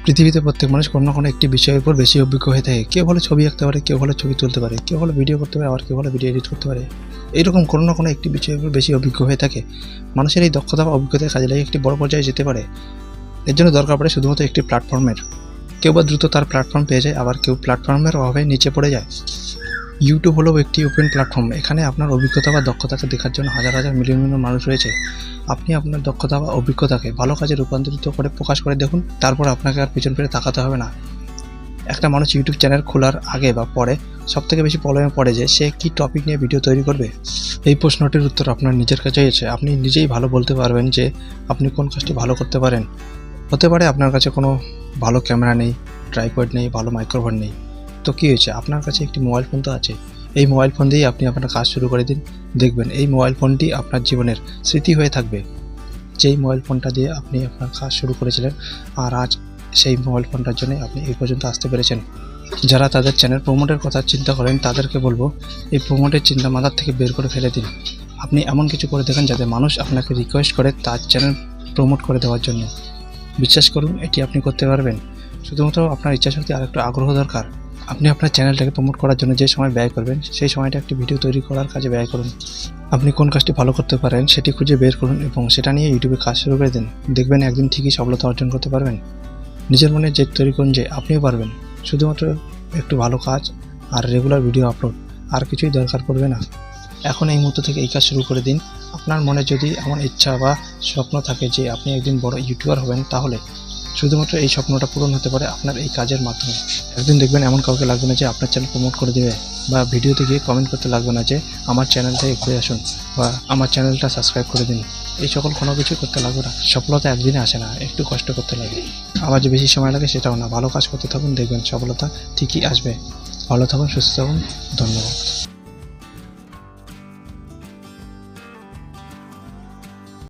পৃথিবীতে প্রত্যেক মানুষ কোনো না কোনো একটি বিষয়ের উপর বেশি অভিজ্ঞ হয়ে থাকে। কেউ ভালো ছবি আঁকতে পারে, কেউ ভালো ছবি তুলতে পারে, কেউ ভালো ভিডিও করতে পারে, আবার কেউ ভালো ভিডিও এডিট করতে পারে। এইরকম কোনো না কোনো একটি বিষয়ের উপর বেশি অভিজ্ঞ হয়ে থাকে। মানুষের এই দক্ষতা বা অভিজ্ঞতার কাজে লাগিয়ে একটি বড় পর্যায়ে যেতে পারে। এর জন্য দরকার পড়ে শুধুমাত্র একটি প্ল্যাটফর্মের। কেউ বা দ্রুত তার প্ল্যাটফর্ম পেয়ে যায়, আবার কেউ প্ল্যাটফর্মের অভাবে নিচে পড়ে যায়। ইউটিউব হলো একটি ওপেন প্ল্যাটফর্ম। এখানে আপনার অভিজ্ঞতা বা দক্ষতাকে দেখার জন্য হাজার হাজার মিলিয়ন মিলিয়ন মানুষ রয়েছে। আপনি আপনার দক্ষতা বা অভিজ্ঞতাকে ভালো কাজে রূপান্তরিত করে প্রকাশ করে দেখুন, তারপর আপনাকে আর পিছন ফিরে তাকাতে হবে না। একটা মানুষ ইউটিউব চ্যানেল খোলার আগে বা পরে সবথেকে বেশি প্রবলেমে পড়ে যে সে কী টপিক নিয়ে ভিডিও তৈরি করবে। এই প্রশ্নটির উত্তর আপনার নিজের কাছেই আছে। আপনি নিজেই ভালো বলতে পারবেন যে আপনি কোন কাজটি ভালো করতে পারেন। হতে পারে আপনার কাছে কোনো ভালো ক্যামেরা নেই, ট্রাইপড নেই, ভালো মাইক্রোফোন নেই, তো কী হয়েছে, আপনার কাছে একটি মোবাইল ফোন তো আছে। এই মোবাইল ফোন দিয়েই আপনি আপনার কাজ শুরু করে দিন। দেখবেন এই মোবাইল ফোনটি আপনার জীবনের স্মৃতি হয়ে থাকবে। যেই মোবাইল ফোনটা দিয়ে আপনি আপনার কাজ শুরু করেছিলেন, আর আজ সেই মোবাইল ফোনটার জন্য আপনি এই পর্যন্ত আসতে পেরেছেন। যারা তাদের চ্যানেল প্রমোটের কথা চিন্তা করেন তাদেরকে বলবো, এই প্রমোটের চিন্তা মাথার থেকে বের করে ফেলে দিন। আপনি এমন কিছু করে দেখেন যাতে মানুষ আপনাকে রিকোয়েস্ট করে তার চ্যানেল প্রমোট করে দেওয়ার জন্য। বিশ্বাস করুন, এটি আপনি করতে পারবেন। শুধুমাত্র আপনার ইচ্ছাশক্তি আর একটু আগ্রহ দরকার। আপনি আপনার চ্যানেলটাকে প্রমোট করার জন্য যে সময় ব্যয় করবেন, সেই সময়টা একটি ভিডিও তৈরি করার কাজে ব্যয় করুন। আপনি কোন কাজটি ভালো করতে পারেন সেটি খুঁজে বের করুন এবং সেটা নিয়ে ইউটিউবে কাজ শুরু করে দিন। দেখবেন একদিন ঠিকই সফলতা অর্জন করতে পারবেন। নিজের মনে জেদ তৈরি করুন যে আপনিও পারবেন। শুধুমাত্র একটু ভালো কাজ আর রেগুলার ভিডিও আপলোড, আর কিছুই দরকার পড়বে না। এখন এই মুহূর্ত থেকে এই কাজ শুরু করে দিন। আপনার মনে যদি এমন ইচ্ছা বা স্বপ্ন থাকে যে আপনি একদিন বড় ইউটিউবার হবেন, তাহলে শুধুমাত্র এই স্বপ্নটা পূরণ হতে পারে আপনার এই কাজের মাধ্যমে। একদিন দেখবেন এমন কাউকে লাগবে না যে আপনার চ্যানেল প্রমোট করে দেবে, বা ভিডিওতে গিয়ে কমেন্ট করতে লাগবে না যে আমার চ্যানেলটাকে ঘুরে আসুন বা আমার চ্যানেলটা সাবস্ক্রাইব করে দিন। এই সকল কোনো কিছু করতে লাগবে না। সফলতা একদিনে আসে না, একটু কষ্ট করতে লাগে। আবার যে বেশি সময় লাগে সেটাও না। ভালো কাজ করতে থাকুন, দেখবেন সফলতা ঠিকই আসবে। ভালো থাকুন, সুস্থ থাকুন। ধন্যবাদ।